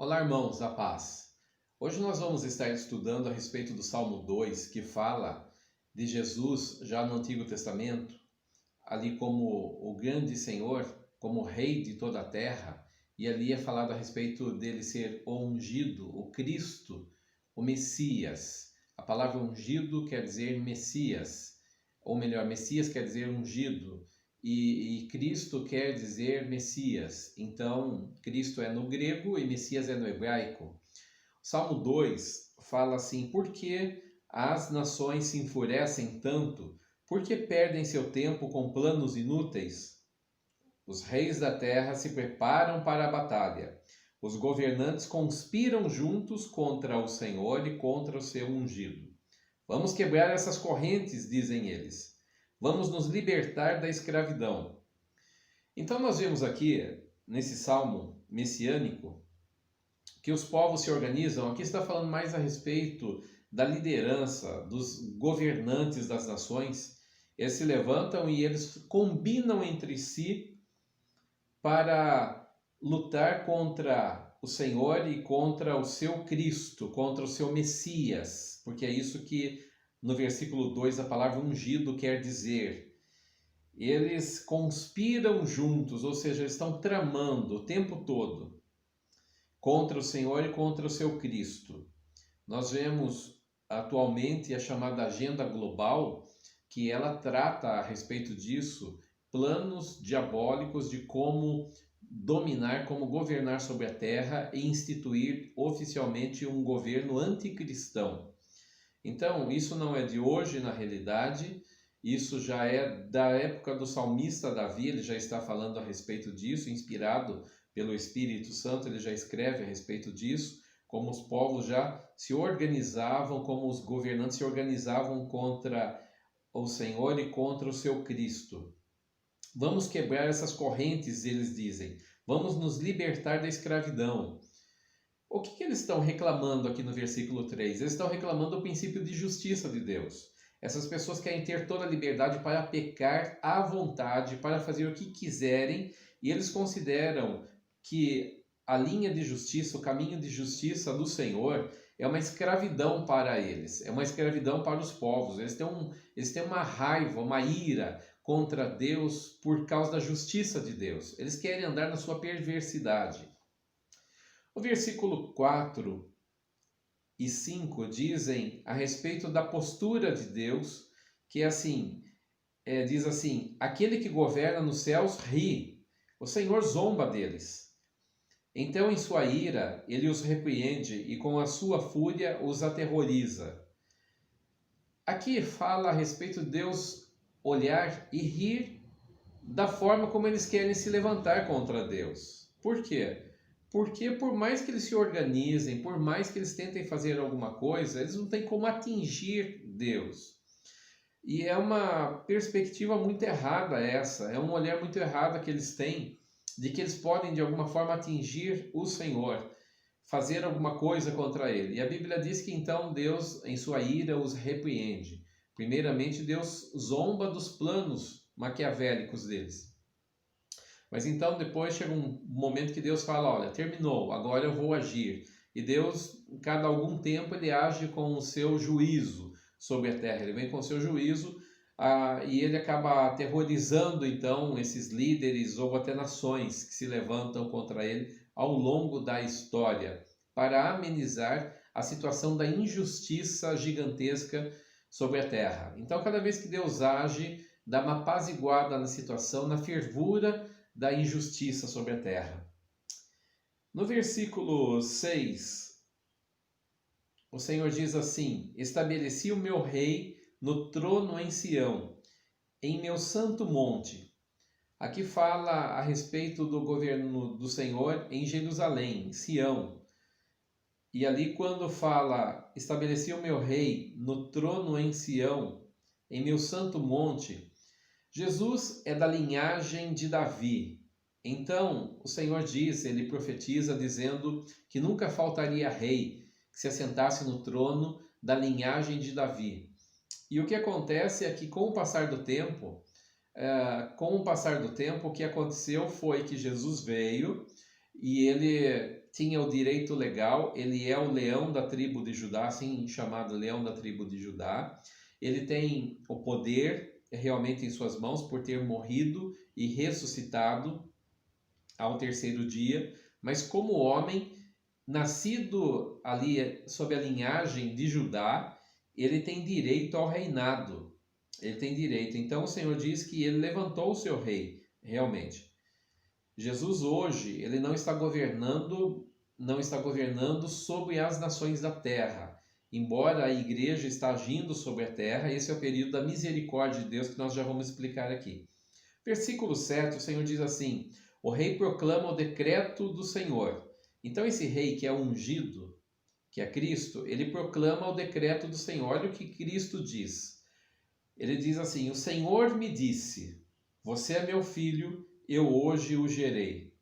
Olá, irmãos, a paz. Hoje nós vamos estar estudando a respeito do Salmo 2, que fala de Jesus já no Antigo Testamento, ali como o grande Senhor, como o Rei de toda a terra, e ali é falado a respeito dele ser o ungido, o Cristo, o Messias. A palavra ungido quer dizer Messias, ou melhor, Messias quer dizer ungido. E Cristo quer dizer Messias. Então, Cristo é no grego e Messias é no hebraico. O Salmo 2 fala assim: por que as nações se enfurecem tanto? Por que perdem seu tempo com planos inúteis? Os reis da terra se preparam para a batalha. Os governantes conspiram juntos contra o Senhor e contra o seu ungido. Vamos quebrar essas correntes, dizem eles. Vamos nos libertar da escravidão. Então nós vemos aqui, nesse salmo messiânico, que os povos se organizam. Aqui está falando mais a respeito da liderança, dos governantes das nações. Eles se levantam e eles combinam entre si para lutar contra o Senhor e contra o seu Cristo, contra o seu Messias, porque é isso que no versículo 2 a palavra ungido quer dizer. Eles conspiram juntos, ou seja, eles estão tramando o tempo todo contra o Senhor e contra o seu Cristo. Nós vemos atualmente a chamada agenda global, que ela trata a respeito disso, planos diabólicos de como dominar, como governar sobre a terra e instituir oficialmente um governo anticristão. Então, isso não é de hoje na realidade, isso já é da época do salmista Davi, ele já está falando a respeito disso, inspirado pelo Espírito Santo, ele já escreve a respeito disso, como os povos já se organizavam, como os governantes se organizavam contra o Senhor e contra o seu Cristo. Vamos quebrar essas correntes, eles dizem, vamos nos libertar da escravidão. O que eles estão reclamando aqui no versículo 3? Eles estão reclamando do princípio de justiça de Deus. Essas pessoas querem ter toda a liberdade para pecar à vontade, para fazer o que quiserem, e eles consideram que a linha de justiça, o caminho de justiça do Senhor é uma escravidão para eles, é uma escravidão para os povos. Eles têm uma raiva, uma ira contra Deus por causa da justiça de Deus. Eles querem andar na sua perversidade. O versículo 4 e 5 dizem a respeito da postura de Deus, que é assim, diz assim: aquele que governa nos céus ri, o Senhor zomba deles. Então, em sua ira, ele os repreende e com a sua fúria os aterroriza. Aqui fala a respeito de Deus olhar e rir da forma como eles querem se levantar contra Deus. Por quê? Porque por mais que eles se organizem, por mais que eles tentem fazer alguma coisa, eles não têm como atingir Deus. E é uma perspectiva muito errada essa, é um olhar muito errado que eles têm, de que eles podem de alguma forma atingir o Senhor, fazer alguma coisa contra ele. E a Bíblia diz que então Deus, em sua ira, os repreende. Primeiramente, Deus zomba dos planos maquiavélicos deles. Mas então depois chega um momento que Deus fala: olha, terminou, agora eu vou agir. E Deus, cada algum tempo, ele age com o seu juízo sobre a terra. Ele vem com o seu juízo e ele acaba aterrorizando então esses líderes ou até nações que se levantam contra ele ao longo da história, para amenizar a situação da injustiça gigantesca sobre a terra. Então, cada vez que Deus age, dá uma apaziguada na situação, na fervura da injustiça sobre a terra. No versículo 6, o Senhor diz assim: estabeleci o meu rei no trono em Sião, em meu santo monte. Aqui fala a respeito do governo do Senhor em Jerusalém, em Sião. E ali quando fala, estabeleci o meu rei no trono em Sião, em meu santo monte, Jesus é da linhagem de Davi. Então, o Senhor diz, ele profetiza dizendo que nunca faltaria rei que se assentasse no trono da linhagem de Davi. E o que acontece é que com o passar do tempo, o que aconteceu foi que Jesus veio e ele tinha o direito legal, ele é o leão da tribo de Judá, assim chamado leão da tribo de Judá. Ele tem o poder realmente em suas mãos por ter morrido e ressuscitado ao terceiro dia, mas como homem, nascido ali sob a linhagem de Judá, ele tem direito ao reinado. Ele tem direito. Então o Senhor diz que ele levantou o seu rei, realmente. Jesus hoje, ele não está governando sobre as nações da terra. Embora a igreja está agindo sobre a terra, esse é o período da misericórdia de Deus que nós já vamos explicar aqui. Versículo 7, o Senhor diz assim: o rei proclama o decreto do Senhor. Então esse rei que é ungido, que é Cristo, ele proclama o decreto do Senhor. Olha o que Cristo diz. Ele diz assim: o Senhor me disse, você é meu filho, eu hoje o gerei.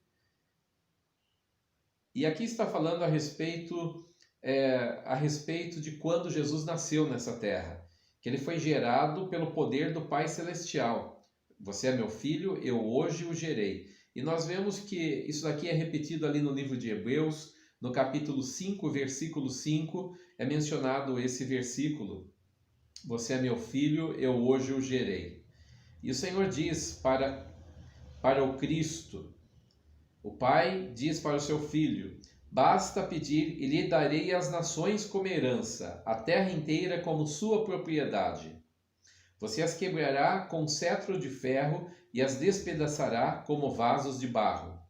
E aqui está falando a respeito de quando Jesus nasceu nessa terra, que ele foi gerado pelo poder do Pai Celestial. Você é meu filho, eu hoje o gerei. E nós vemos que isso daqui é repetido ali no livro de Hebreus, no capítulo 5, versículo 5, é mencionado esse versículo. Você é meu filho, eu hoje o gerei. E o Senhor diz para o Cristo, o Pai diz para o seu Filho: basta pedir e lhe darei as nações como herança, a terra inteira como sua propriedade. Você as quebrará com cetro de ferro e as despedaçará como vasos de barro.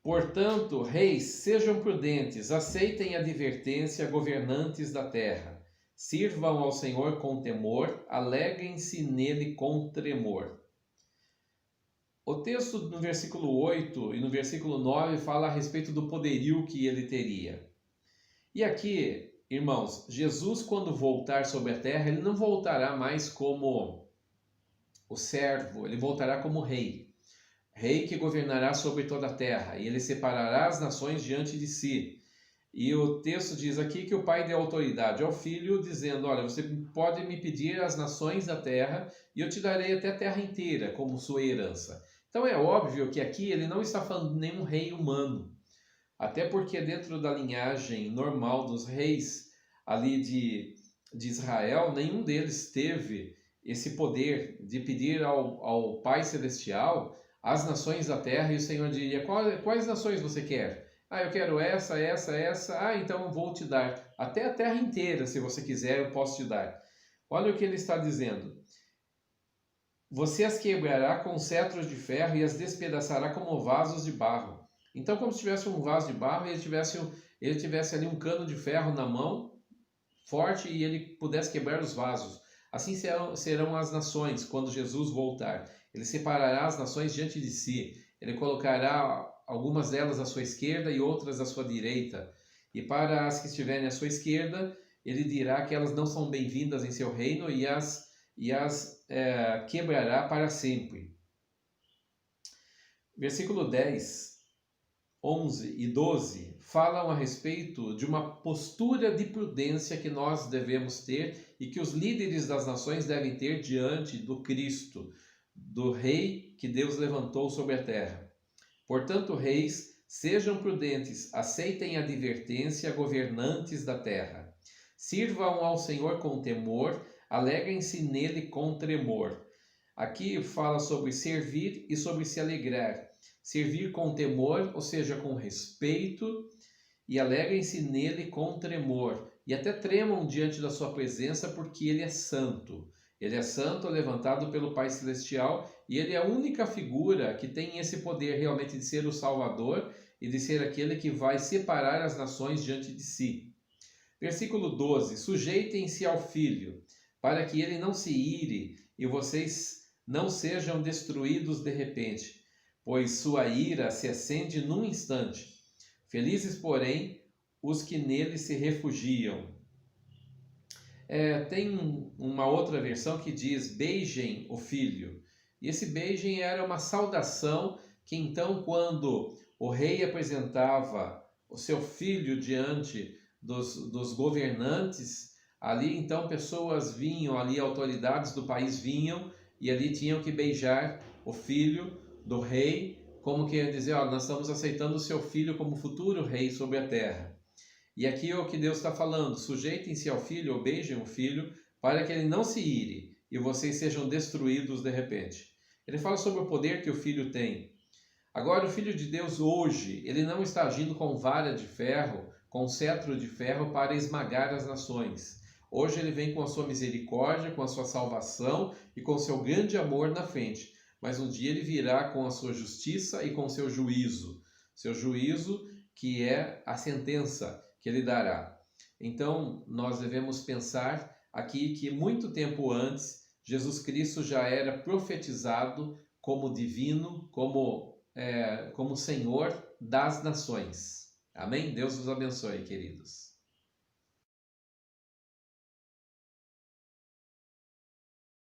Portanto, reis, sejam prudentes, aceitem a advertência, governantes da terra. Sirvam ao Senhor com temor, alegrem-se nele com tremor. O texto no versículo 8 e no versículo 9 fala a respeito do poderio que ele teria. E aqui, irmãos, Jesus, quando voltar sobre a terra, ele não voltará mais como o servo, ele voltará como rei. Rei que governará sobre toda a terra, e ele separará as nações diante de si. E o texto diz aqui que o Pai deu autoridade ao Filho, dizendo: olha, você pode me pedir as nações da terra, e eu te darei até a terra inteira como sua herança. Então é óbvio que aqui ele não está falando de nenhum rei humano, até porque dentro da linhagem normal dos reis ali de Israel, nenhum deles teve esse poder de pedir ao Pai Celestial as nações da terra, e o Senhor diria: quais nações você quer? Ah, eu quero essa. Ah, então eu vou te dar até a terra inteira, se você quiser, eu posso te dar. Olha o que ele está dizendo: você as quebrará com cetros de ferro e as despedaçará como vasos de barro. Então, como se tivesse um vaso de barro e ele tivesse ali um cano de ferro na mão, forte, e ele pudesse quebrar os vasos. Assim serão as nações quando Jesus voltar. Ele separará as nações diante de si. Ele colocará algumas delas à sua esquerda e outras à sua direita. E para as que estiverem à sua esquerda, ele dirá que elas não são bem-vindas em seu reino e as quebrará para sempre. Versículo 10, 11 e 12 falam a respeito de uma postura de prudência que nós devemos ter e que os líderes das nações devem ter diante do Cristo, do Rei que Deus levantou sobre a terra. Portanto, reis, sejam prudentes, aceitem a advertência, governantes da terra. Sirvam ao Senhor com temor, alegrem-se nele com tremor. Aqui fala sobre servir e sobre se alegrar. Servir com temor, ou seja, com respeito, e alegrem-se nele com tremor. E até tremam diante da sua presença, porque ele é santo. Ele é santo, levantado pelo Pai Celestial, e ele é a única figura que tem esse poder realmente de ser o Salvador e de ser aquele que vai separar as nações diante de si. Versículo 12: sujeitem-se ao Filho, para que ele não se ire e vocês não sejam destruídos de repente, pois sua ira se acende num instante. Felizes, porém, os que nele se refugiam. Tem uma outra versão que diz: beijem o Filho. E esse beijem era uma saudação que então, quando o rei apresentava o seu filho diante dos governantes, ali então pessoas vinham, ali autoridades do país vinham e ali tinham que beijar o filho do rei como quer dizer, ó, nós estamos aceitando o seu filho como futuro rei sobre a terra. E aqui é o que Deus está falando: sujeitem-se ao filho, ou beijem o filho, para que ele não se ire e vocês sejam destruídos de repente. Ele fala sobre o poder que o filho tem. Agora, o Filho de Deus hoje, ele não está agindo com vara de ferro, com cetro de ferro para esmagar as nações. Hoje ele vem com a sua misericórdia, com a sua salvação e com o seu grande amor na frente. Mas um dia ele virá com a sua justiça e com o seu juízo. Seu juízo que é a sentença que ele dará. Então, nós devemos pensar aqui que muito tempo antes, Jesus Cristo já era profetizado como divino, como Senhor das nações. Amém? Deus os abençoe, queridos.